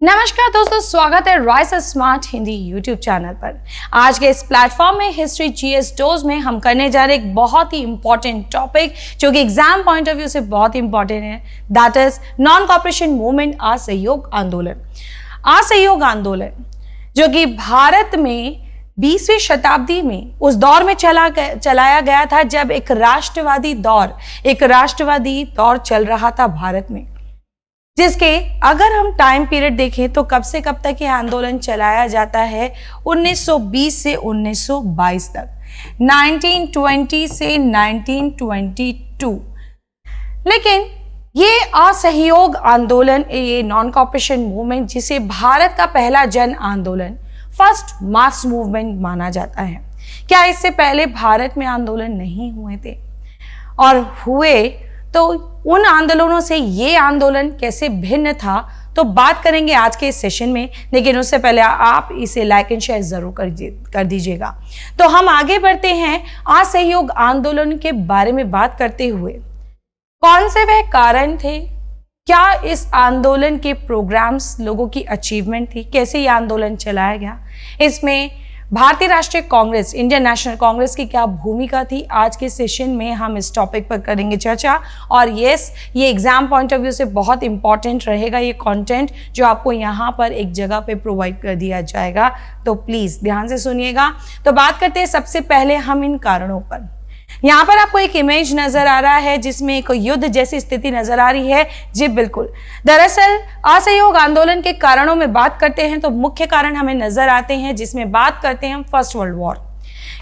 नमस्कार दोस्तों, स्वागत है rice smart Hindi YouTube channel पर। आज के इस प्लेटफॉर्म में हिस्ट्री जीएस डोज में हम करने जा रहे एक बहुत ही इंपॉर्टेंट टॉपिक जो कि एग्जाम पॉइंट ऑफ व्यू से बहुत इंपॉर्टेंट है, that is non cooperation movement, असहयोग आंदोलन। असहयोग आंदोलन जो कि भारत में 20वीं शताब्दी में उस दौर में चलाया गया था जब एक राष्ट्रवादी दौर चल रहा था भारत में, जिसके अगर हम टाइम पीरियड देखें तो कब से कब तक ये आंदोलन चलाया जाता है, 1920 से 1922 तक, 1920 से 1922। लेकिन ये असहयोग आंदोलन, ये नॉन कॉपरेशन मूवमेंट, जिसे भारत का पहला जन आंदोलन, फर्स्ट मास मूवमेंट माना जाता है। क्या इससे पहले भारत में आंदोलन नहीं हुए थे? और हुए तो उन आंदोलनों से ये आंदोलन कैसे भिन्न था, तो बात करेंगे आज के इस सेशन में। लेकिन उससे पहले आप इसे लाइक एंड शेयर जरूर कर दीजिएगा। तो हम आगे बढ़ते हैं असहयोग आंदोलन के बारे में बात करते हुए। कौन से वह कारण थे, क्या इस आंदोलन के प्रोग्राम्स लोगों की अचीवमेंट थी, कैसे ये आंदोलन चलाया गया, इसमें भारतीय राष्ट्रीय कांग्रेस, इंडियन नेशनल कांग्रेस की क्या भूमिका थी, आज के सेशन में हम इस टॉपिक पर करेंगे चर्चा। और यस, ये एग्जाम पॉइंट ऑफ व्यू से बहुत इंपॉर्टेंट रहेगा ये कंटेंट जो आपको यहाँ पर एक जगह पे प्रोवाइड कर दिया जाएगा, तो प्लीज ध्यान से सुनिएगा। तो बात करते हैं सबसे पहले हम इन कारणों पर। यहाँ पर आपको एक इमेज नजर आ रहा है जिसमें एक युद्ध जैसी स्थिति नजर आ रही है। जी बिल्कुल, दरअसल असहयोग आंदोलन के कारणों में बात करते हैं तो मुख्य कारण हमें नजर आते हैं, जिसमें बात करते हैं हम फर्स्ट वर्ल्ड वॉर,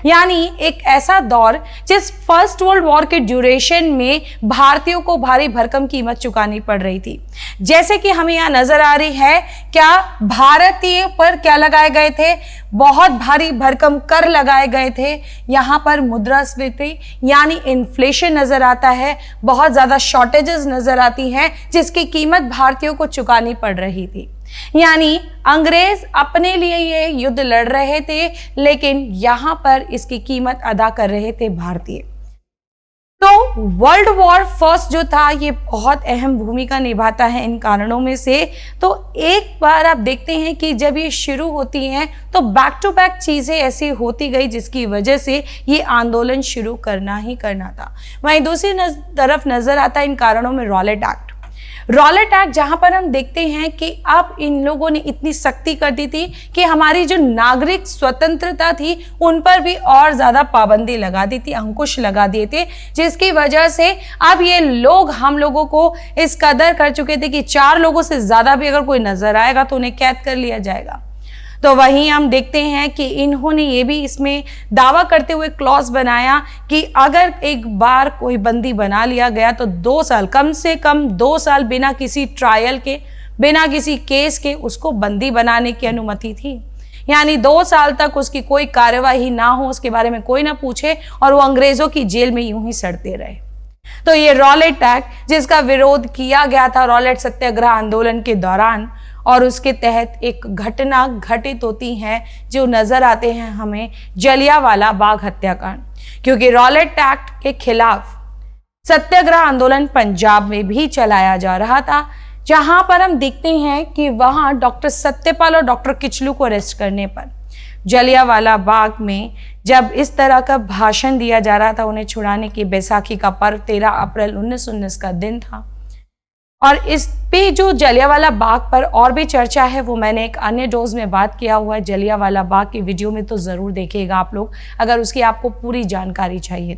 यानी एक ऐसा दौर जिस फर्स्ट वर्ल्ड वॉर के ड्यूरेशन में भारतीयों को भारी भरकम कीमत चुकानी पड़ रही थी। जैसे कि हमें यहाँ नजर आ रही है, क्या भारतीय पर क्या लगाए गए थे, बहुत भारी भरकम कर लगाए गए थे। यहाँ पर मुद्रास्फीति यानी इन्फ्लेशन नजर आता है, बहुत ज्यादा शॉर्टेजेस नजर आती हैं जिसकी कीमत भारतीयों को चुकानी पड़ रही थी। यानी अंग्रेज अपने लिए ये युद्ध लड़ रहे थे, लेकिन यहां पर इसकी कीमत अदा कर रहे थे भारतीय। तो वर्ल्ड वॉर फर्स्ट जो था ये बहुत अहम भूमिका निभाता है इन कारणों में से। तो एक बार आप देखते हैं कि जब ये शुरू होती हैं तो बैक टू बैक चीजें ऐसी होती गई जिसकी वजह से ये आंदोलन शुरू करना ही करना था। वहीं दूसरी तरफ नजर आता है इन कारणों में रॉलेट एक्ट। रॉलेट एक्ट, जहां पर हम देखते हैं कि अब इन लोगों ने इतनी सख्ती कर दी थी कि हमारी जो नागरिक स्वतंत्रता थी उन पर भी और ज्यादा पाबंदी लगा दी थी, अंकुश लगा दिए थे, जिसकी वजह से अब ये लोग हम लोगों को इस कदर कर चुके थे कि 4 लोगों से ज्यादा भी अगर कोई नजर आएगा तो उन्हें कैद कर लिया जाएगा। तो वहीं हम देखते हैं कि इन्होंने ये भी इसमें दावा करते हुए क्लॉज बनाया कि अगर एक बार कोई बंदी बना लिया गया तो 2 साल, कम से कम 2 साल बिना किसी ट्रायल के, बिना किसी केस के उसको बंदी बनाने की अनुमति थी। यानी 2 साल तक उसकी कोई कार्यवाही ना हो, उसके बारे में कोई ना पूछे और वो अंग्रेजों की जेल में यूं ही सड़ते रहे। तो ये रॉलेट एक्ट, जिसका विरोध किया गया था रॉलेट सत्याग्रह आंदोलन के दौरान, और उसके तहत एक घटना घटित होती है जो नजर आते हैं हमें जलियांवाला बाग हत्याकांड, क्योंकि रॉलेट एक्ट के खिलाफ सत्याग्रह आंदोलन पंजाब में भी चलाया जा रहा था, जहां पर हम देखते हैं कि वहां डॉक्टर सत्यपाल और डॉक्टर किचलू को अरेस्ट करने पर जलियांवाला बाग में जब इस तरह का भाषण दिया जा रहा था उन्हें छुड़ाने की, बैसाखी का पर्व 13 अप्रैल 1919 का दिन था। और इस पे जो जलियांवाला बाग पर और भी चर्चा है वो मैंने एक अन्य डोज में बात किया हुआ है, जलियांवाला बाग की वीडियो में तो जरूर देखिएगा आप लोग, अगर उसकी आपको पूरी जानकारी चाहिए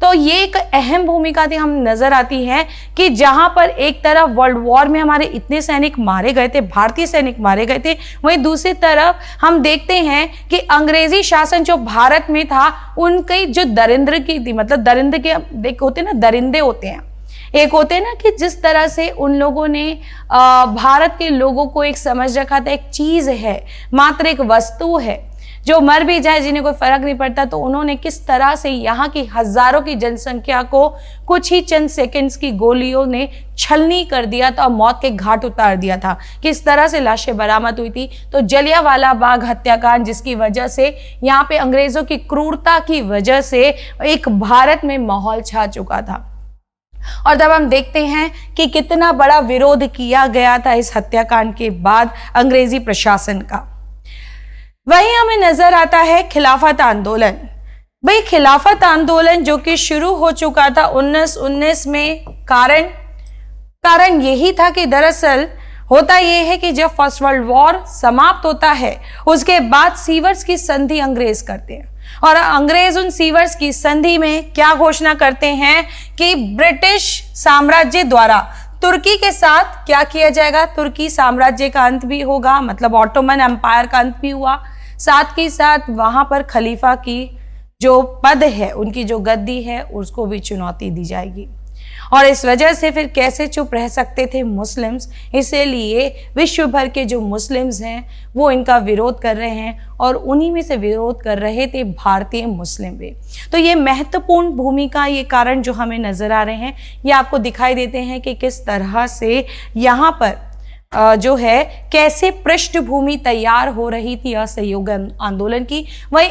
तो ये एक अहम भूमिका थी हम नजर आती है कि जहां पर एक तरफ वर्ल्ड वॉर में हमारे इतने सैनिक मारे गए थे, भारतीय सैनिक मारे गए थे, वहीं दूसरी तरफ हम देखते हैं कि अंग्रेजी शासन जो भारत में था उनकी जो दरिंद्र की थी, मतलब दरिंद्र के होते ना, दरिंदे होते हैं, एक होते हैं ना कि जिस तरह से उन लोगों ने भारत के लोगों को एक समझ रखा था, एक चीज है, मात्र एक वस्तु है जो मर भी जाए जिन्हें कोई फर्क नहीं पड़ता, तो उन्होंने किस तरह से यहाँ की हजारों की जनसंख्या को कुछ ही चंद सेकंड्स की गोलियों ने छलनी कर दिया था और मौत के घाट उतार दिया था, किस तरह से लाशें बरामद हुई थी। तो जलियांवाला बाग हत्याकांड, जिसकी वजह से यहाँ पे अंग्रेजों की क्रूरता की वजह से एक भारत में माहौल छा चुका था। और तब हम देखते हैं कि कितना बड़ा विरोध किया गया था इस हत्याकांड के बाद अंग्रेजी प्रशासन का। वहीं हमें नजर आता है खिलाफत आंदोलन। भाई खिलाफत आंदोलन जो कि शुरू हो चुका था 1919 में, कारण यही था कि दरअसल होता यह है कि जब फर्स्ट वर्ल्ड वॉर समाप्त होता है उसके बाद सीवर्स की संधि अंग्रेज करते हैं, और अंग्रेज उन सीवर्स की संधि में क्या घोषणा करते हैं कि ब्रिटिश साम्राज्य द्वारा तुर्की के साथ क्या किया जाएगा, तुर्की साम्राज्य का अंत भी होगा, मतलब ऑटोमन एम्पायर का अंत भी हुआ, साथ ही साथ वहां पर खलीफा की जो पद है, उनकी जो गद्दी है, उसको भी चुनौती दी जाएगी। और इस वजह से फिर कैसे चुप रह सकते थे मुस्लिम्स, इसीलिए विश्व भर के जो मुस्लिम्स हैं वो इनका विरोध कर रहे हैं, और उन्हीं में से विरोध कर रहे थे भारतीय मुस्लिम भी। तो ये महत्वपूर्ण भूमिका, ये कारण जो हमें नजर आ रहे हैं, ये आपको दिखाई देते हैं कि किस तरह से यहाँ पर जो है कैसे पृष्ठभूमि तैयार हो रही थी असहयोग आंदोलन की। वही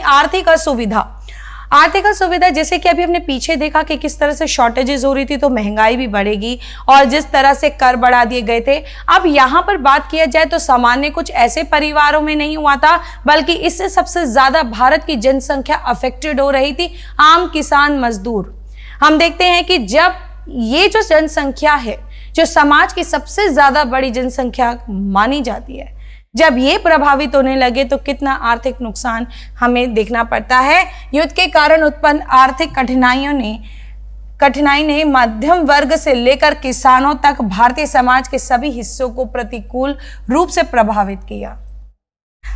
आर्थिक असुविधा जैसे कि अभी हमने पीछे देखा कि किस तरह से शॉर्टेजेस हो रही थी, तो महंगाई भी बढ़ेगी, और जिस तरह से कर बढ़ा दिए गए थे। अब यहाँ पर बात किया जाए तो सामान्य कुछ ऐसे परिवारों में नहीं हुआ था, बल्कि इससे सबसे ज्यादा भारत की जनसंख्या अफेक्टेड हो रही थी, आम किसान मजदूर। हम देखते हैं कि जब ये जो जनसंख्या है, जो समाज की सबसे ज्यादा बड़ी जनसंख्या मानी जाती है, जब ये प्रभावित होने लगे तो कितना आर्थिक नुकसान हमें देखना पड़ता है। युद्ध के कारण उत्पन्न आर्थिक कठिनाई ने मध्यम वर्ग से लेकर किसानों तक भारतीय समाज के सभी हिस्सों को प्रतिकूल रूप से प्रभावित किया।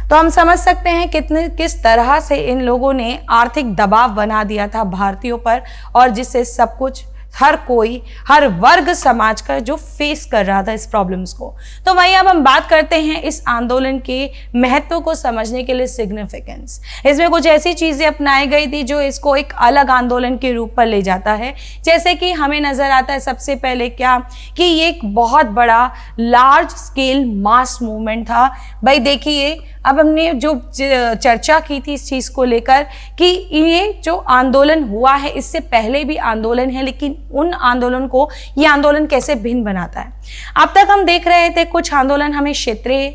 तो हम समझ सकते हैं किस तरह से इन लोगों ने आर्थिक दबाव बना दिया था भारतीयों पर, और जिससे सब कुछ हर वर्ग समाज का जो फेस कर रहा था इस प्रॉब्लम्स को। तो वहीं अब हम बात करते हैं इस आंदोलन के महत्व को समझने के लिए सिग्निफिकेंस। इसमें कुछ ऐसी चीजें अपनाई गई थी जो इसको एक अलग आंदोलन के रूप पर ले जाता है। जैसे कि हमें नजर आता है सबसे पहले क्या, कि ये एक बहुत बड़ा लार्ज स्केल मास मूवमेंट था। भाई देखिए, अब हमने जो चर्चा की थी इस चीज को लेकर कि ये जो आंदोलन हुआ है, इससे पहले भी आंदोलन है, लेकिन उन आंदोलन को ये आंदोलन कैसे भिन्न बनाता है। अब तक हम देख रहे थे कुछ आंदोलन हमें क्षेत्रीय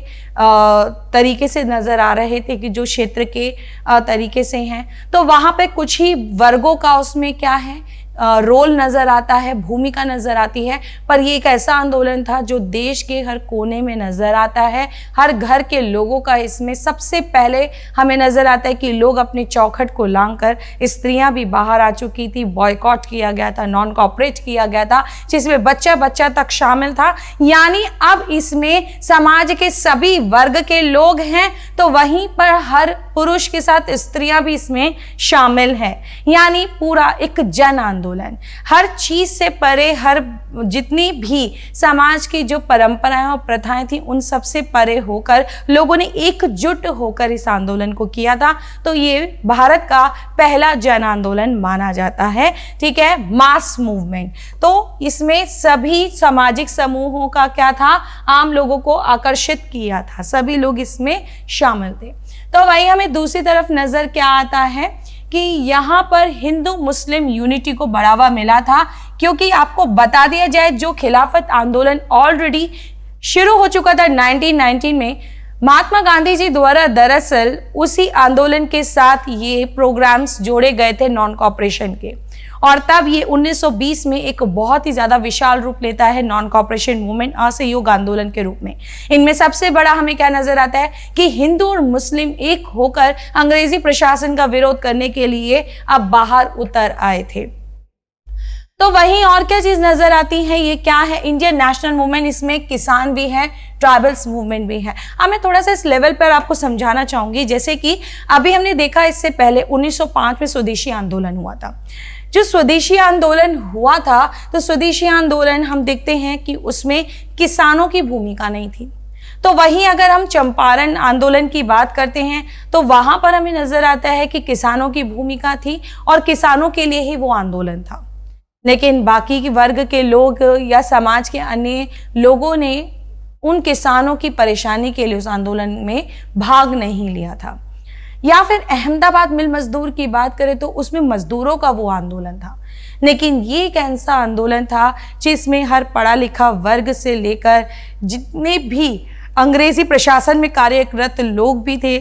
तरीके से नजर आ रहे थे कि जो क्षेत्र के तरीके से हैं, तो वहां पे कुछ ही वर्गों का उसमें क्या है रोल नजर आता है, भूमिका नजर आती है। पर ये एक ऐसा आंदोलन था जो देश के हर कोने में नजर आता है, हर घर के लोगों का इसमें सबसे पहले हमें नजर आता है कि लोग अपने चौखट को लांघकर, स्त्रियां भी बाहर आ चुकी थी, बॉयकॉट किया गया था, नॉन कॉपरेट किया गया था, जिसमें बच्चा बच्चा तक शामिल था। यानी अब इसमें समाज के सभी वर्ग के लोग हैं, तो वहीं पर हर पुरुष के साथ स्त्रियां भी इसमें शामिल हैं। यानी पूरा एक जन आंदोलन, हर चीज से परे, हर जितनी भी समाज की जो परंपराएं और प्रथाएं थी उन सब से परे होकर लोगों ने एकजुट होकर इस आंदोलन को किया था। तो ये भारत का पहला जन आंदोलन माना जाता है, ठीक है, मास मूवमेंट। तो इसमें सभी सामाजिक समूहों का क्या था, आम लोगों को आकर्षित किया था, सभी लोग इसमें शामिल थे। तो वहीं हमें दूसरी तरफ नजर क्या आता है कि यहाँ पर हिंदू मुस्लिम यूनिटी को बढ़ावा मिला था, क्योंकि आपको बता दिया जाए जो खिलाफत आंदोलन ऑलरेडी शुरू हो चुका था 1919 में, महात्मा गांधी जी द्वारा दरअसल उसी आंदोलन के साथ ये प्रोग्राम्स जोड़े गए थे नॉन कॉपरेशन के, और तब ये 1920 में एक बहुत ही ज्यादा विशाल रूप लेता है नॉन कॉपरेशन मूवमेंट, असहयोग आंदोलन के रूप में। इनमें सबसे बड़ा हमें क्या नजर आता है कि हिंदू और मुस्लिम एक होकर अंग्रेजी प्रशासन का विरोध करने के लिए अब बाहर उतर आए थे। तो वहीं और क्या चीज नजर आती है, ये क्या है, इंडियन नेशनल मूवमेंट। इसमें किसान भी है, ट्राइबल्स मूवमेंट भी है। अब मैं थोड़ा सा इस लेवल पर आपको समझाना चाहूंगी। जैसे कि अभी हमने देखा इससे पहले 1905 में स्वदेशी आंदोलन हुआ था। जो स्वदेशी आंदोलन हुआ था, तो स्वदेशी आंदोलन हम देखते हैं कि उसमें किसानों की भूमिका नहीं थी। तो वहीं अगर हम चंपारण आंदोलन की बात करते हैं तो वहां पर हमें नजर आता है कि किसानों की भूमिका थी और किसानों के लिए ही वो आंदोलन था। लेकिन बाकी के वर्ग के लोग या समाज के अन्य लोगों ने उन किसानों की परेशानी के लिए उस आंदोलन में भाग नहीं लिया था। या फिर अहमदाबाद मिल मजदूर की बात करें तो उसमें मजदूरों का वो आंदोलन था। लेकिन ये एक ऐसा आंदोलन था जिसमें हर पढ़ा लिखा वर्ग से लेकर जितने भी अंग्रेजी प्रशासन में कार्यरत लोग भी थे,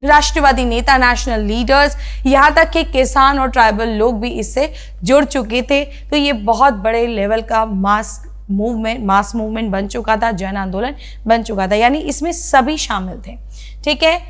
राष्ट्रवादी नेता, नेशनल लीडर्स, यहाँ तक कि किसान और ट्राइबल लोग भी इससे जुड़ चुके थे। तो ये बहुत बड़े लेवल का मास मूवमेंट बन चुका था, जन आंदोलन बन चुका था, यानी इसमें सभी शामिल थे। ठीक है,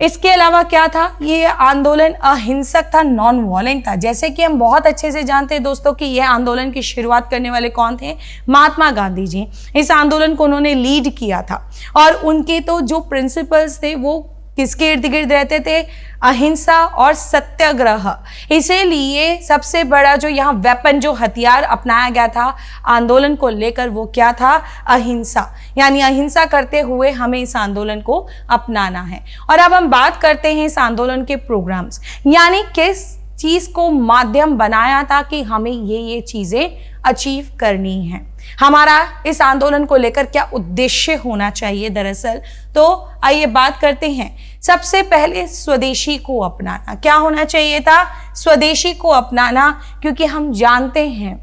इसके अलावा क्या था, ये आंदोलन अहिंसक था, नॉन वॉयलेंट था। जैसे कि हम बहुत अच्छे से जानते हैं दोस्तों कि यह आंदोलन की शुरुआत करने वाले कौन थे, महात्मा गांधी जी। इस आंदोलन को उन्होंने लीड किया था और उनके तो जो प्रिंसिपल्स थे वो किसके इर्द गिर्द रहते थे, अहिंसा और सत्याग्रह। इसीलिए सबसे बड़ा जो यहाँ वेपन, जो हथियार अपनाया गया था आंदोलन को लेकर, वो क्या था, अहिंसा। यानी अहिंसा करते हुए हमें इस आंदोलन को अपनाना है। और अब हम बात करते हैं इस आंदोलन के प्रोग्राम्स, यानी किस चीज को माध्यम बनाया था कि हमें ये चीजें अचीव करनी है, हमारा इस आंदोलन को लेकर क्या उद्देश्य होना चाहिए दरअसल। तो आइए बात करते हैं। सबसे पहले स्वदेशी को अपनाना। क्या होना चाहिए था, स्वदेशी को अपनाना, क्योंकि हम जानते हैं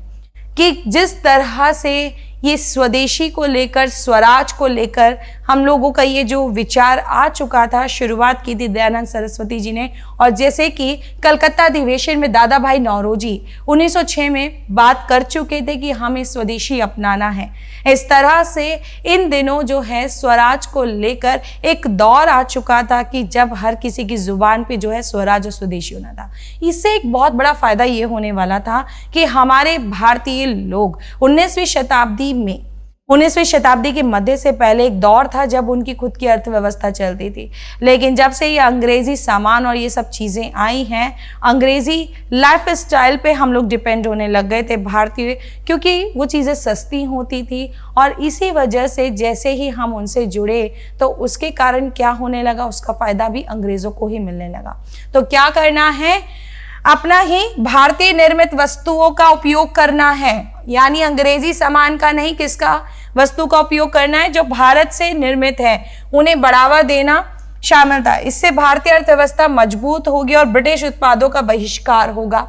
कि जिस तरह से ये स्वदेशी को लेकर, स्वराज को लेकर हम लोगों का ये जो विचार आ चुका था, शुरुआत की थी दयानंद सरस्वती जी ने। और जैसे कि कलकत्ता अधिवेशन में दादा भाई नौरोजी 1906 में बात कर चुके थे कि हमें स्वदेशी अपनाना है। इस तरह से इन दिनों जो है स्वराज को लेकर एक दौर आ चुका था कि जब हर किसी की जुबान पे जो है स्वराज और स्वदेशी होना था। इससे एक बहुत बड़ा फायदा ये होने वाला था कि हमारे भारतीय लोग 19वीं शताब्दी के मध्य से पहले एक दौर था जब उनकी खुद की अर्थव्यवस्था चलती थी, लेकिन जब से ये अंग्रेजी सामान और ये सब चीज़ें आई हैं, अंग्रेजी लाइफ स्टाइल पे हम लोग डिपेंड होने लग गए थे भारतीय, क्योंकि वो चीज़ें सस्ती होती थी। और इसी वजह से जैसे ही हम उनसे जुड़े तो उसके कारण क्या होने लगा, उसका फ़ायदा भी अंग्रेज़ों को ही मिलने लगा। तो क्या करना है, अपना ही भारतीय निर्मित वस्तुओं का उपयोग करना है, यानी अंग्रेजी सामान का नहीं, किसका, वस्तु का उपयोग करना है जो भारत से निर्मित है, उन्हें बढ़ावा देना शामिल था। इससे भारतीय अर्थव्यवस्था मजबूत होगी और ब्रिटिश उत्पादों का बहिष्कार होगा,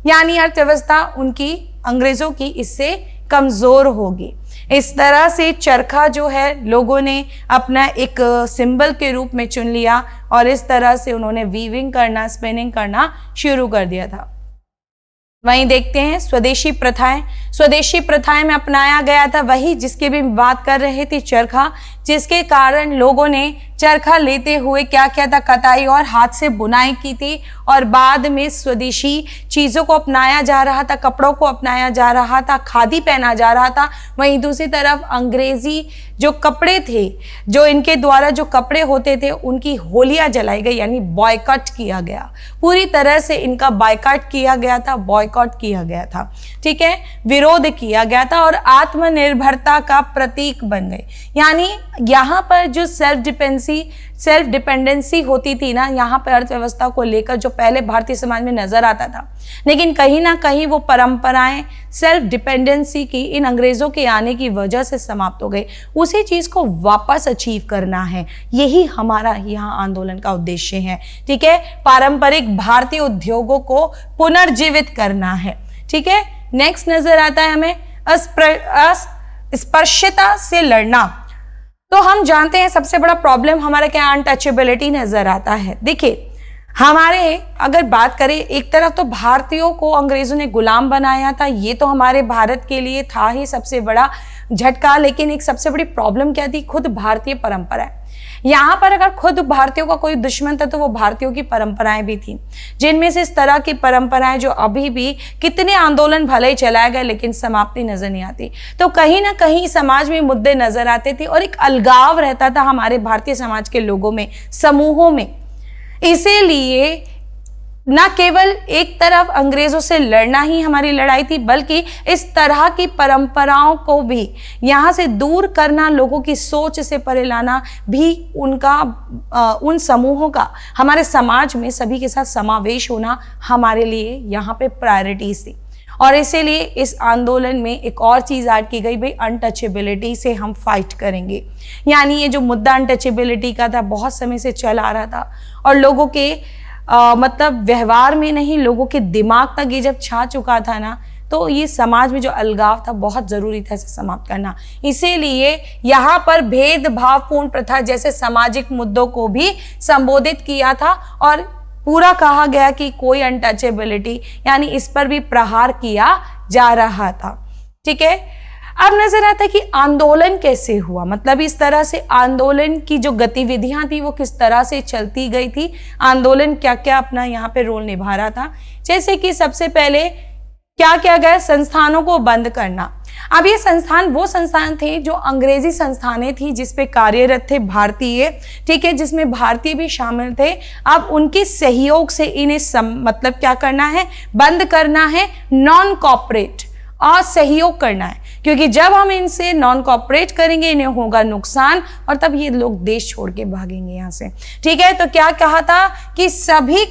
यानी अर्थव्यवस्था उनकी, अंग्रेजों की, इससे कमजोर होगी। इस तरह से चरखा जो है लोगों ने अपना एक सिंबल के रूप में चुन लिया और इस तरह से उन्होंने वीविंग करना, स्पिनिंग करना शुरू कर दिया था। वहीं देखते हैं स्वदेशी प्रथाएं में अपनाया गया था वही जिसकी भी बात कर रहे थे, चरखा, जिसके कारण लोगों ने चरखा लेते हुए क्या किया था, कताई और हाथ से बुनाई की थी। और बाद में स्वदेशी चीज़ों को अपनाया जा रहा था, कपड़ों को अपनाया जा रहा था, खादी पहना जा रहा था। वहीं दूसरी तरफ अंग्रेजी जो कपड़े थे, जो इनके द्वारा जो कपड़े होते थे, उनकी होलियां जलाई गई, यानी बॉयकॉट किया गया, पूरी तरह से इनका बॉयकॉट किया गया था, ठीक है, विरोध किया गया था और आत्मनिर्भरता का प्रतीक बन गए। यानी यहाँ पर जो सेल्फ डिपेंडेंसी होती थी ना, यहाँ पर अर्थव्यवस्था को लेकर जो पहले भारतीय समाज में नजर आता था, लेकिन कहीं ना कहीं वो परंपराएं सेल्फ डिपेंडेंसी की इन अंग्रेजों के आने की वजह से समाप्त हो गई। उसी चीज को वापस अचीव करना है, यही हमारा यहाँ आंदोलन का उद्देश्य है। ठीक है, पारंपरिक भारतीय उद्योगों को पुनर्जीवित करना है। ठीक है, नेक्स्ट नजर आता है हमें अस्पृश्यता से लड़ना। तो हम जानते हैं सबसे बड़ा प्रॉब्लम हमारा क्या, अनटचेबिलिटी नजर आता है। देखिए, हमारे अगर बात करें, एक तरफ तो भारतीयों को अंग्रेजों ने गुलाम बनाया था, ये तो हमारे भारत के लिए था ही सबसे बड़ा झटका, लेकिन एक सबसे बड़ी प्रॉब्लम क्या थी, खुद भारतीय परंपरा। यहाँ पर अगर खुद भारतीयों का कोई दुश्मन था तो वो भारतीयों की परंपराएं भी थी, जिनमें से इस तरह की परंपराएं जो अभी भी कितने आंदोलन भले ही चलाए गए लेकिन समाप्ति नजर नहीं आती। तो कहीं ना कहीं समाज में मुद्दे नजर आते थे और एक अलगाव रहता था हमारे भारतीय समाज के लोगों में, समूहों में। इसीलिए न केवल एक तरफ अंग्रेजों से लड़ना ही हमारी लड़ाई थी, बल्कि इस तरह की परंपराओं को भी यहाँ से दूर करना, लोगों की सोच से परे लाना भी उन समूहों का हमारे समाज में सभी के साथ समावेश होना हमारे लिए यहाँ पे प्रायोरिटीज थी। और इसीलिए इस आंदोलन में एक और चीज़ ऐड की गई, भाई अनटचेबिलिटी से हम फाइट करेंगे। यानी ये जो मुद्दा अनटचेबिलिटी का था बहुत समय से चल आ रहा था और लोगों के मतलब व्यवहार में नहीं, लोगों के दिमाग तक ये जब छा चुका था ना, तो ये समाज में जो अलगाव था बहुत जरूरी था इसे समाप्त करना। इसीलिए यहाँ पर भेदभावपूर्ण प्रथा जैसे सामाजिक मुद्दों को भी संबोधित किया था और पूरा कहा गया कि कोई अनटचेबिलिटी यानी इस पर भी प्रहार किया जा रहा था। ठीक है, अब नजर आता है कि आंदोलन कैसे हुआ, मतलब इस तरह से आंदोलन की जो गतिविधियां थी वो किस तरह से चलती गई थी, आंदोलन क्या क्या अपना यहाँ पे रोल निभा रहा था। जैसे कि सबसे पहले क्या किया गया, संस्थानों को बंद करना। अब ये संस्थान वो संस्थान थे जो अंग्रेजी संस्थानें थी जिसपे कार्यरत थे भारतीय, ठीक है, जिसमें भारतीय भी शामिल थे। अब उनके सहयोग से इन्हें मतलब क्या करना है, बंद करना है, नॉन कॉपरेट और सहयोग करना है, क्योंकि जब हम इनसे नॉन कॉपरेट करेंगे इन्हें होगा नुकसान और तब ये लोग देश छोड़ के भागेंगे यहाँ से। ठीक है, तो क्या कहा था कि सभी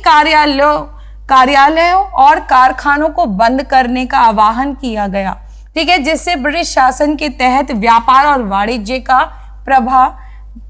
कार्यालयों और कारखानों को बंद करने का आह्वान किया गया। ठीक है, जिससे ब्रिटिश शासन के तहत व्यापार और वाणिज्य का प्रभाव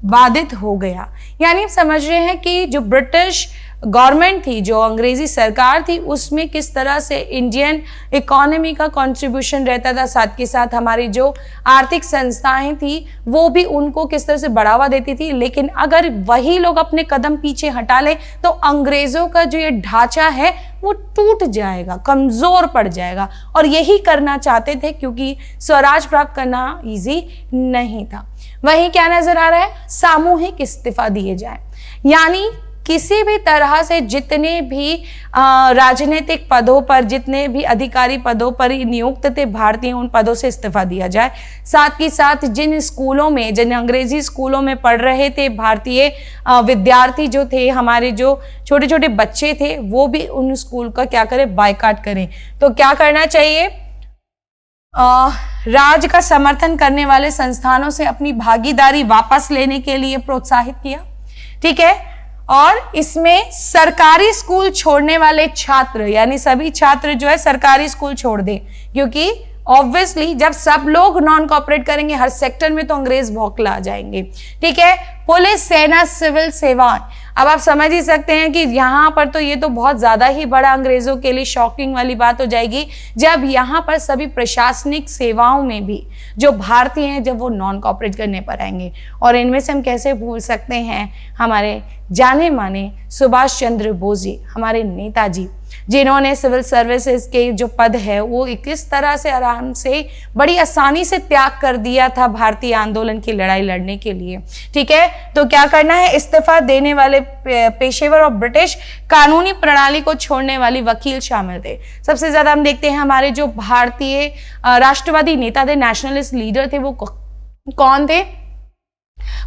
बाधित हो गया। यानी समझ रहे हैं कि जो ब्रिटिश गवर्नमेंट थी, जो अंग्रेजी सरकार थी, उसमें किस तरह से इंडियन इकोनॉमी का कंट्रीब्यूशन रहता था, साथ के साथ हमारी जो आर्थिक संस्थाएं थी वो भी उनको किस तरह से बढ़ावा देती थी। लेकिन अगर वही लोग अपने कदम पीछे हटा लें तो अंग्रेजों का जो ये ढांचा है वो टूट जाएगा, कमजोर पड़ जाएगा, और यही करना चाहते थे क्योंकि स्वराज प्राप्त करना इजी नहीं था। वहीं क्या नजर आ रहा है, सामूहिक इस्तीफा दिए जाए, यानी किसी भी तरह से जितने भी राजनीतिक पदों पर, जितने भी अधिकारी पदों पर नियुक्त थे भारतीय, उन पदों से इस्तीफा दिया जाए। साथ ही साथ जिन स्कूलों में, जिन अंग्रेजी स्कूलों में पढ़ रहे थे भारतीय विद्यार्थी जो थे, हमारे जो छोटे छोटे बच्चे थे, वो भी उन स्कूल का क्या करें, बायकॉट करें। तो क्या करना चाहिए, राज्य का समर्थन करने वाले संस्थानों से अपनी भागीदारी वापस लेने के लिए प्रोत्साहित किया। ठीक है, और इसमें सरकारी स्कूल छोड़ने वाले छात्र, यानी सभी छात्र जो है सरकारी स्कूल छोड़ दें, क्योंकि ऑब्वियसली जब सब लोग नॉन कॉपरेट करेंगे हर सेक्टर में तो अंग्रेज बौखला जाएंगे। ठीक है, पुलिस, सेना, सिविल सेवाएं। अब आप समझ ही सकते हैं कि यहाँ पर तो ये तो बहुत ज्यादा ही बड़ा अंग्रेजों के लिए शॉकिंग वाली बात हो जाएगी जब यहाँ पर सभी प्रशासनिक सेवाओं में भी जो भारतीय हैं जब वो नॉन कॉपरेट करने पर आएंगे। और इनमें से हम कैसे भूल सकते हैं हमारे जाने माने सुभाष चंद्र बोस जी, हमारे नेताजी, जिन्होंने सिविल सर्विसेज के जो पद है वो किस तरह से आराम से बड़ी आसानी से त्याग कर दिया था भारतीय आंदोलन की लड़ाई लड़ने के लिए। ठीक है, तो क्या करना है, इस्तीफा देने वाले पेशेवर और ब्रिटिश कानूनी प्रणाली को छोड़ने वाली वकील शामिल थे। सबसे ज्यादा हम देखते हैं हमारे जो भारतीय राष्ट्रवादी नेता थे, नेशनलिस्ट लीडर थे, वो कौन थे,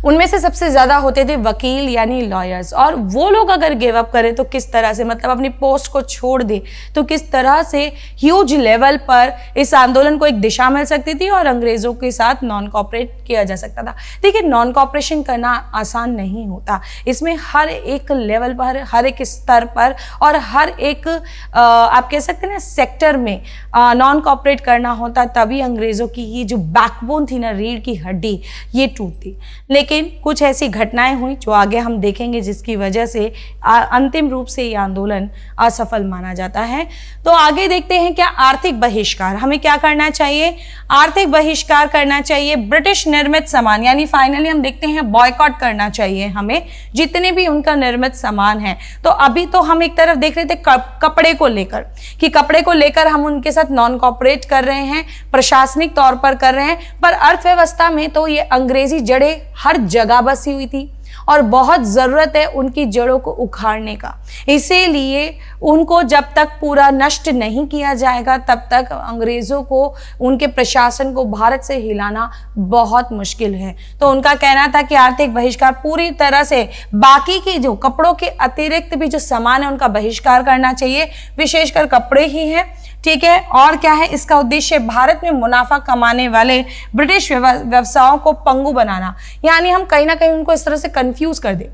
उनमें से सबसे ज्यादा होते थे वकील यानी लॉयर्स। और वो लोग अगर गिव अप करें तो किस तरह से, मतलब अपनी पोस्ट को छोड़ दे तो किस तरह से ह्यूज लेवल पर इस आंदोलन को एक दिशा मिल सकती थी और अंग्रेजों के साथ नॉन कॉपरेट किया जा सकता था। देखिए, नॉन कॉपरेशन करना आसान नहीं होता, इसमें हर एक लेवल पर, हर एक स्तर पर और हर एक आप कह सकते हैं ना सेक्टर में नॉन कॉपरेट करना होता, तभी अंग्रेजों की ये जो बैकबोन थी ना, रीढ़ की हड्डी, ये टूटती। लेकिन कुछ ऐसी घटनाएं हुई जो आगे हम देखेंगे जिसकी वजह से अंतिम रूप से ये आंदोलन असफल माना जाता है। तो आगे देखते हैं क्या, आर्थिक बहिष्कार। हमें क्या करना चाहिए, आर्थिक बहिष्कार करना चाहिए, ब्रिटिश निर्मित सामान, यानी फाइनली हम देखते हैं बॉयकॉट करना चाहिए हमें जितने भी उनका निर्मित सामान है। तो अभी तो हम एक तरफ देख रहे थे कपड़े को लेकर कि कपड़े को लेकर हम उनके साथ नॉन कॉपरेट कर रहे हैं, प्रशासनिक तौर पर कर रहे हैं, पर अर्थव्यवस्था में तो ये अंग्रेजी जड़ें हर जगह बसी हुई थी और बहुत जरूरत है उनकी जड़ों को उखाड़ने का। इसीलिए उनको जब तक पूरा नष्ट नहीं किया जाएगा तब तक अंग्रेजों को, उनके प्रशासन को भारत से हिलाना बहुत मुश्किल है। तो उनका कहना था कि आर्थिक बहिष्कार पूरी तरह से, बाकी की जो कपड़ों के अतिरिक्त भी जो सामान है उनका बहिष्कार करना चाहिए, विशेषकर कपड़े ही हैं। ठीक है, और क्या है, इसका उद्देश्य भारत में मुनाफा कमाने वाले ब्रिटिश व्यवसायों को पंगु बनाना, यानी हम कहीं ना कहीं उनको इस तरह से कंफ्यूज कर दें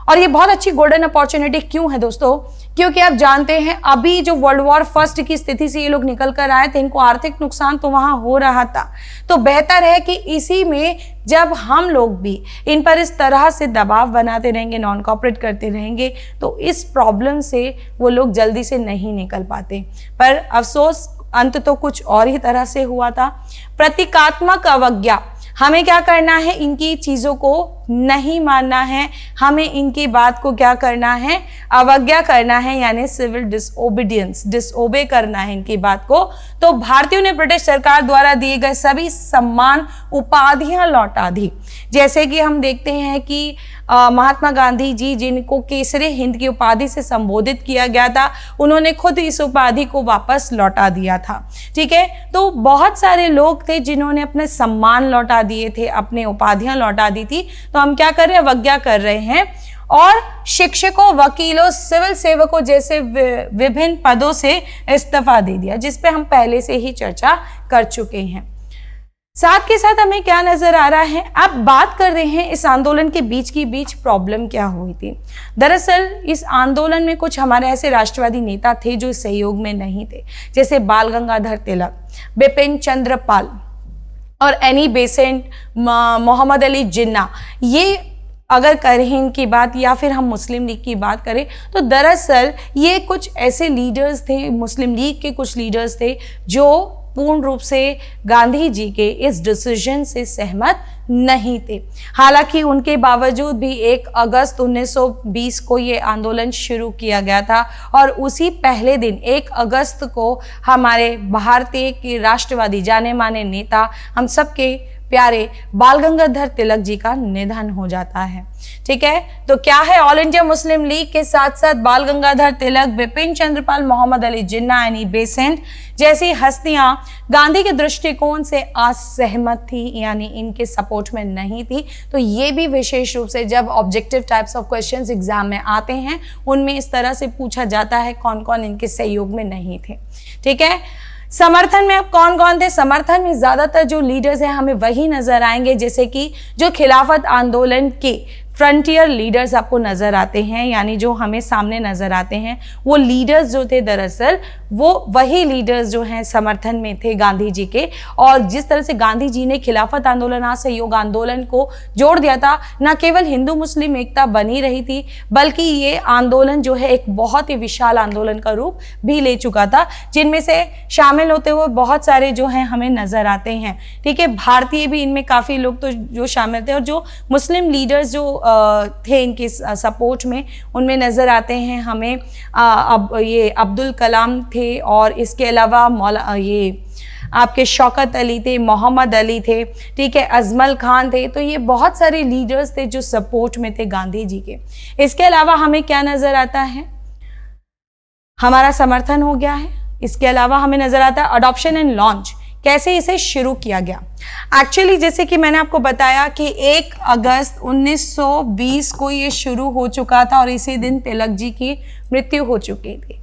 और ये बहुत अच्छी गोल्डन अपॉर्चुनिटी क्यों है दोस्तों, क्योंकि आप जानते हैं अभी जो वर्ल्ड वॉर फर्स्ट की स्थिति से ये लोग निकल कर आए थे, इनको आर्थिक नुकसान तो वहां हो रहा था, तो बेहतर है कि इसी में जब हम लोग भी इन पर इस तरह से दबाव बनाते रहेंगे, नॉन कॉपरेट करते रहेंगे, तो इस प्रॉब्लम से वो लोग जल्दी से नहीं निकल पाते। पर अफसोस अंत तो कुछ और ही तरह से हुआ था। प्रतीकात्मक अवज्ञा, हमें क्या करना है, इनकी चीज़ों को नहीं मानना है, हमें इनकी बात को क्या करना है, अवज्ञा करना है, यानी सिविल डिसओबीडियंस, डिसओबे करना है इनकी बात को। तो भारतीयों ने ब्रिटिश सरकार द्वारा दिए गए सभी सम्मान उपाधियां लौटा दी। जैसे कि हम देखते हैं कि महात्मा गांधी जी, जिनको केसरे हिंद की उपाधि से संबोधित किया गया था, उन्होंने खुद इस उपाधि को वापस लौटा दिया था। ठीक है, तो बहुत सारे लोग थे जिन्होंने अपने सम्मान लौटा दिए थे, अपने उपाधियां लौटा दी थी। तो हम क्या कर रहे हैं, अवज्ञा कर रहे हैं। और शिक्षकों, वकीलों, सिविल सेवकों जैसे विभिन्न पदों से इस्तीफा दे दिया, जिस पे हम पहले से ही चर्चा कर चुके हैं। साथ के साथ हमें क्या नजर आ रहा है, अब बात कर रहे हैं इस आंदोलन के बीच प्रॉब्लम क्या हुई थी। दरअसल इस आंदोलन में कुछ हमारे ऐसे राष्ट्रवादी नेता थे जो सहयोग में नहीं थे, जैसे बाल गंगाधर तिलक, बिपिन चंद्र पाल और एनी बेसेंट, मोहम्मद अली जिन्ना। ये अगर करें इनकी बात, या फिर हम मुस्लिम लीग की बात करें, तो दरअसल ये कुछ ऐसे लीडर्स थे, मुस्लिम लीग के कुछ लीडर्स थे जो पूर्ण रूप से गांधी जी के इस डिसीजन से सहमत नहीं थे। हालांकि उनके बावजूद भी 1 अगस्त 1920 को ये आंदोलन शुरू किया गया था, और उसी पहले दिन 1 अगस्त को हमारे भारतीय के राष्ट्रवादी जाने माने नेता, हम सबके प्यारे बाल गंगाधर तिलक जी का निधन हो जाता है। ठीक है, तो क्या है, ऑल इंडिया मुस्लिम लीग के साथ साथ बाल गंगाधर तिलक, बिपिन चंद्रपाल, मोहम्मद अली जिन्ना, एनी बेसेंट जैसी हस्तियां गांधी के दृष्टिकोण से असहमत थी, यानी इनके सपोर्ट में नहीं थी। तो ये भी विशेष रूप से जब objective types of questions exam में आते हैं, उनमें इस तरह से पूछा जाता है कौन कौन इनके सहयोग में नहीं थे। ठीक है, समर्थन में अब कौन कौन थे, समर्थन में ज्यादातर जो लीडर्स हैं हमें वही नजर आएंगे, जैसे कि जो खिलाफत आंदोलन के फ्रंटियर लीडर्स आपको नजर आते हैं, यानी जो हमें सामने नजर आते हैं, वो लीडर्स जो थे दरअसल वो वही लीडर्स जो हैं समर्थन में थे गांधी जी के। और जिस तरह से गांधी जी ने खिलाफत आंदोलन, असहयोग आंदोलन को जोड़ दिया था, न केवल हिंदू मुस्लिम एकता बनी रही थी, बल्कि ये आंदोलन जो है एक बहुत ही विशाल आंदोलन का रूप भी ले चुका था, जिनमें से शामिल होते हुए बहुत सारे जो हैं हमें नजर आते हैं। ठीक है, भारतीय भी इनमें काफी लोग तो जो शामिल थे, और जो मुस्लिम लीडर्स जो थे इनके सपोर्ट में, उनमें नजर आते हैं हमें अब ये अब्दुल कलाम थे, और इसके अलावा ये आपके शौकत अली थे, मोहम्मद अली थे, ठीक है, अजमल खान थे। तो ये बहुत सारे लीडर्स थे जो सपोर्ट में थे गांधी जी के। इसके अलावा हमें क्या नजर आता है, हमारा समर्थन हो गया है। इसके अलावा हमें नजर आता है अडॉप्शन एंड लॉन्च, कैसे इसे शुरू किया गया। एक्चुअली जैसे कि मैंने आपको बताया कि 1 अगस्त 1920 को ये शुरू हो चुका था, और इसी दिन तिलक जी की मृत्यु हो चुकी थी।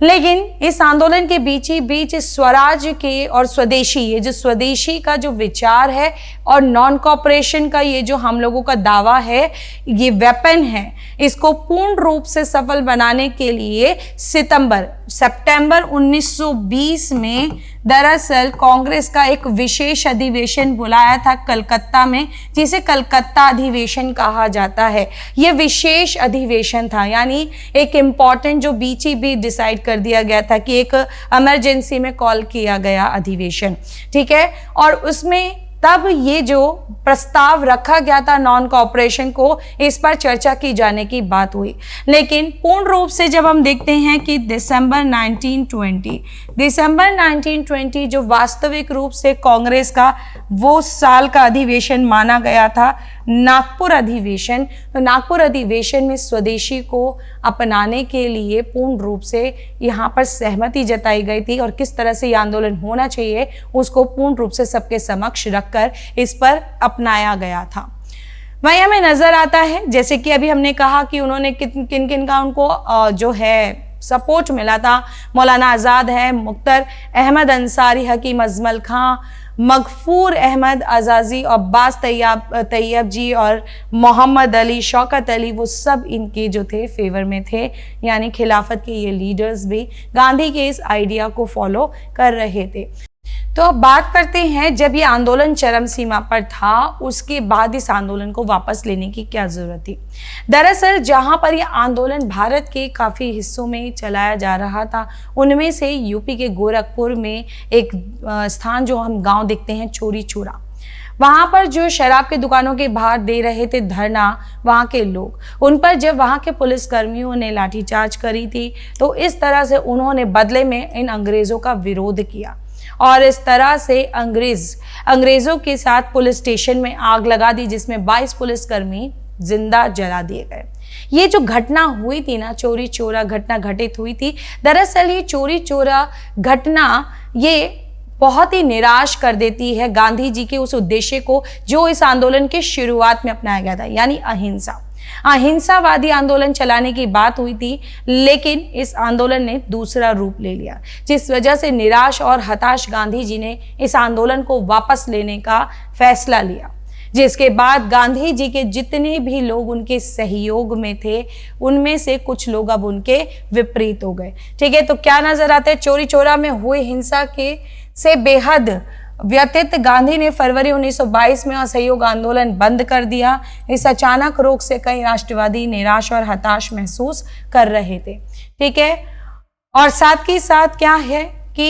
लेकिन इस आंदोलन के बीच ही बीच स्वराज के और स्वदेशी, ये जो स्वदेशी का जो विचार है और नॉन कॉपरेशन का ये जो हम लोगों का दावा है, ये वेपन है, इसको पूर्ण रूप से सफल बनाने के लिए सितंबर 1920 में दरअसल कांग्रेस का एक विशेष अधिवेशन बुलाया था कलकत्ता में, जिसे कलकत्ता अधिवेशन कहा जाता है। यह विशेष अधिवेशन था, यानी एक इम्पॉर्टेंट जो बीच ही बीच डिसाइड कर दिया गया था कि एक इमरजेंसी में कॉल किया गया अधिवेशन। ठीक है, और उसमें तब ये जो प्रस्ताव रखा गया था नॉन कॉपरेशन को, इस पर चर्चा की जाने की बात हुई। लेकिन पूर्ण रूप से जब हम देखते हैं कि दिसंबर 1920 जो वास्तविक रूप से कांग्रेस का वो साल का अधिवेशन माना गया था, नागपुर अधिवेशन। तो नागपुर अधिवेशन में स्वदेशी को अपनाने के लिए पूर्ण रूप से यहाँ पर सहमति जताई गई थी, और किस तरह से ये आंदोलन होना चाहिए उसको पूर्ण रूप से सबके समक्ष रखकर इस पर अपनाया गया था। वहीं हमें नजर आता है, जैसे कि अभी हमने कहा कि उन्होंने किन किन का उनको जो है सपोर्ट मिला था। मौलाना आज़ाद है, मुख्तार अहमद अंसारी, हकीम अजमल खां, मगफूर अहमद आज़ाजी, अब्बास तैयब जी और मोहम्मद अली, शौकत अली, वो सब इनके जो थे फेवर में थे, यानी खिलाफत के ये लीडर्स भी गांधी के इस आइडिया को फॉलो कर रहे थे। तो अब बात करते हैं, जब ये आंदोलन चरम सीमा पर था उसके बाद इस आंदोलन को वापस लेने की क्या जरूरत थी। दरअसल जहां पर ये आंदोलन भारत के काफ़ी हिस्सों में चलाया जा रहा था, उनमें से यूपी के गोरखपुर में एक स्थान जो हम गांव देखते हैं चोरी चोरा, वहां पर जो शराब की दुकानों के बाहर दे रहे थे धरना वहां के लोग, उन पर जब वहां के पुलिसकर्मियों ने लाठीचार्ज करी थी तो इस तरह से उन्होंने बदले में इन अंग्रेजों का विरोध किया और इस तरह से अंग्रेजों के साथ पुलिस स्टेशन में आग लगा दी, जिसमें 22 पुलिसकर्मी जिंदा जला दिए गए। ये जो घटना हुई थी ना, चोरी चोरा घटना घटित हुई थी, दरअसल ये चोरी चोरा घटना ये बहुत ही निराश कर देती है गांधी जी के उस उद्देश्य को जो इस आंदोलन के शुरुआत में अपनाया गया था, यानी अहिंसा। अहिंसावादी आंदोलन चलाने की बात हुई थी, लेकिन इस आंदोलन ने दूसरा रूप ले लिया, जिस वजह से निराश और हताश गांधी जी ने इस आंदोलन को वापस लेने का फैसला लिया, जिसके बाद गांधी जी के जितने भी लोग उनके सहयोग में थे उनमें से कुछ लोग अब उनके विपरीत हो गए। ठीक है, तो क्या नजर आता है, चोरी चोरा में हुए हिंसा के से बेहद व्यथित गांधी ने फरवरी 1922 में असहयोग आंदोलन बंद कर दिया। इस अचानक रोक से कई राष्ट्रवादी निराश और हताश महसूस कर रहे थे। ठीक है, और साथ ही साथ क्या है कि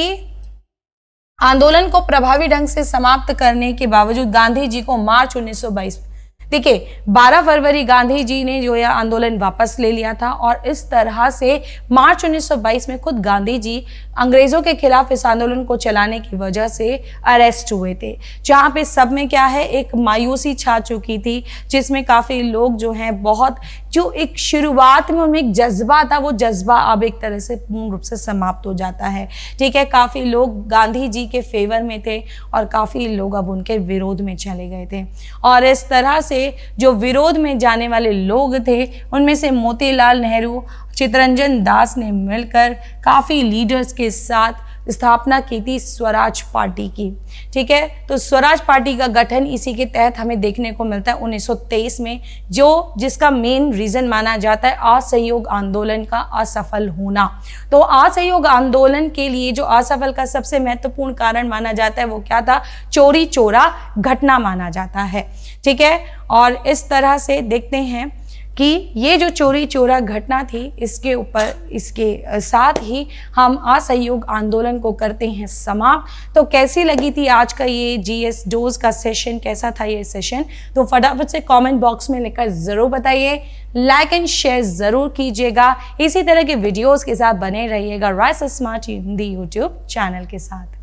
आंदोलन को प्रभावी ढंग से समाप्त करने के बावजूद गांधी जी को मार्च 1922, देखिए 12 फरवरी गांधी जी ने जो यह आंदोलन वापस ले लिया था और इस तरह से मार्च 1922 में खुद गांधी जी अंग्रेजों के खिलाफ इस आंदोलन को चलाने की वजह से अरेस्ट हुए थे, जहां पे सब में क्या है, एक मायूसी छा चुकी थी, जिसमें काफ़ी लोग जो हैं बहुत, जो एक शुरुआत में उनमें एक जज्बा था, वो जज्बा अब एक तरह से पूर्ण रूप से समाप्त हो जाता है। ठीक है, काफ़ी लोग गांधी जी के फेवर में थे और काफ़ी लोग अब उनके विरोध में चले गए थे, और इस तरह से जो विरोध में जाने वाले लोग थे उनमें से मोतीलाल नेहरू, चित्तरंजन दास ने मिलकर काफ़ी लीडर्स के साथ स्थापना की थी स्वराज पार्टी की। ठीक है, तो स्वराज पार्टी का गठन इसी के तहत हमें देखने को मिलता है 1923 में, जिसका मेन रीज़न माना जाता है असहयोग आंदोलन का असफल होना। तो असहयोग आंदोलन के लिए जो असफल का सबसे महत्वपूर्ण कारण माना जाता है वो क्या था, चोरी चोरा घटना माना जाता है। ठीक है, और इस तरह से देखते हैं कि ये जो चोरी चोरा घटना थी, इसके साथ ही हम असहयोग आंदोलन को करते हैं समाप्त। तो कैसी लगी थी आज का ये GS डोज का सेशन, कैसा था ये सेशन, तो फटाफट से कमेंट बॉक्स में लिखकर ज़रूर बताइए। लाइक एंड शेयर ज़रूर कीजिएगा। इसी तरह के वीडियोज़ के साथ बने रहिएगा rice smart Hindi YouTube channel के साथ।